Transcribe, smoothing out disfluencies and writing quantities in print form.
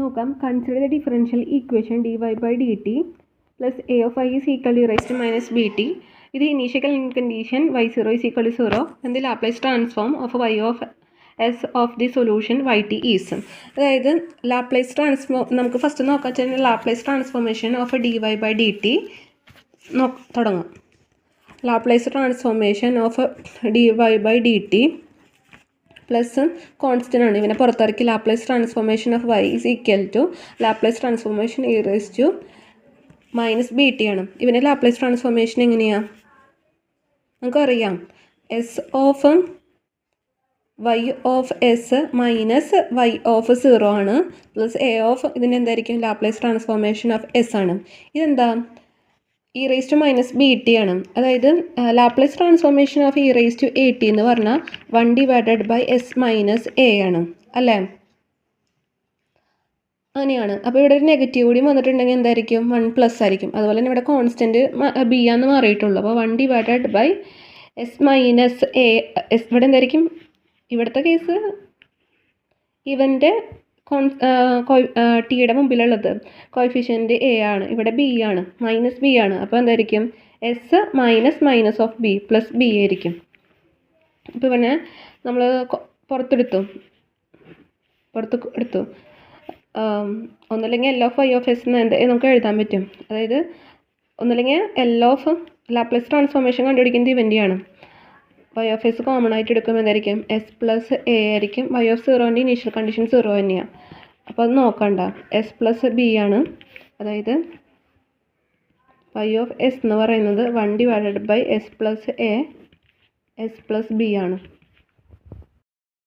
നോക്കാം. Consider the differential equation dy/dt plus a of I is equal to e raised to minus bt. ഇത് initial condition y0 is equal to 0 and the Laplace transform of y of s of the solution yt is. അതായത് Laplace transform നമുക്ക് first നോക്കാൻ വെച്ചാൽ Laplace transformation of dy/dt തുടങ്ങാം. Laplace transformation of dy/dt plus constant ആണ്, ഇവനെ പുറത്തിറക്കി Laplace transformation of y is equal to Laplace transformation e raised to minus bt ആണ്. ഇവനെ ലാപ്ലേസ് ട്രാൻസ്ഫോർമേഷൻ എങ്ങനെയാണ് നമുക്കറിയാം. S of y of S minus y of 0 ആണ് plus A of ഇതിൻ്റെ എന്തായിരിക്കും ലാപ്ലേസ് ട്രാൻസ്ഫോർമേഷൻ ഓഫ് എസ് ആണ്. ഇതെന്താ e raised to minus bt ആണ്. അതായത് Laplace transformation of e raised to at എന്ന് പറഞ്ഞാൽ 1 divided by s minus a ആണ് അല്ലേ, അങ്ങനെയാണ്. അപ്പോൾ ഇവിടെ ഒരു നെഗറ്റീവ് കൂടി വന്നിട്ടുണ്ടെങ്കിൽ എന്തായിരിക്കും 1 പ്ലസ് ആയിരിക്കും. അതുപോലെ തന്നെ ഇവിടെ കോൺസ്റ്റൻറ്റ് ബി ആണെന്ന് മാറിയിട്ടുള്ളൂ. അപ്പോൾ 1 divided by s minus a S ഇവിടെ എന്തായിരിക്കും, ഇവിടുത്തെ കേസ് ഇവൻ്റെ ടിയുടെ മുമ്പിലുള്ളത് കോഎഫിഷ്യൻറ്റ് എ ആണ്, ഇവിടെ ബി ആണ്, മൈനസ് ബി ആണ്. അപ്പോൾ എന്തായിരിക്കും S minus minus of B plus B ആയിരിക്കും. അപ്പോൾ ഇവനെ നമ്മൾ പുറത്തെടുത്തു ഒന്നല്ലെങ്കിൽ L of I of S എന്ന് നമുക്ക് എഴുതാൻ പറ്റും. അതായത് ഒന്നല്ലെങ്കിൽ എൽ ഓഫ് ലാപ്ലേസ് ട്രാൻസ്ഫോർമേഷൻ കണ്ടുപിടിക്കുന്നത് ഇവൻ്റെയാണ്. y ഓഫ് എസ് കോമൺ ആയിട്ട് എടുക്കുമ്പോൾ എന്തായിരിക്കും എസ് പ്ലസ് എ ആയിരിക്കും. y ഓഫ് 0ൻ്റെ ഇനീഷ്യൽ കണ്ടീഷൻ 0 തന്നെയാണ്. അപ്പോൾ അത് നോക്കണ്ട, എസ് പ്ലസ് ബി ആണ്. അതായത് y ഓഫ് എസ് എന്ന് പറയുന്നത് 1 divided by s plus A S plus B ആണ്.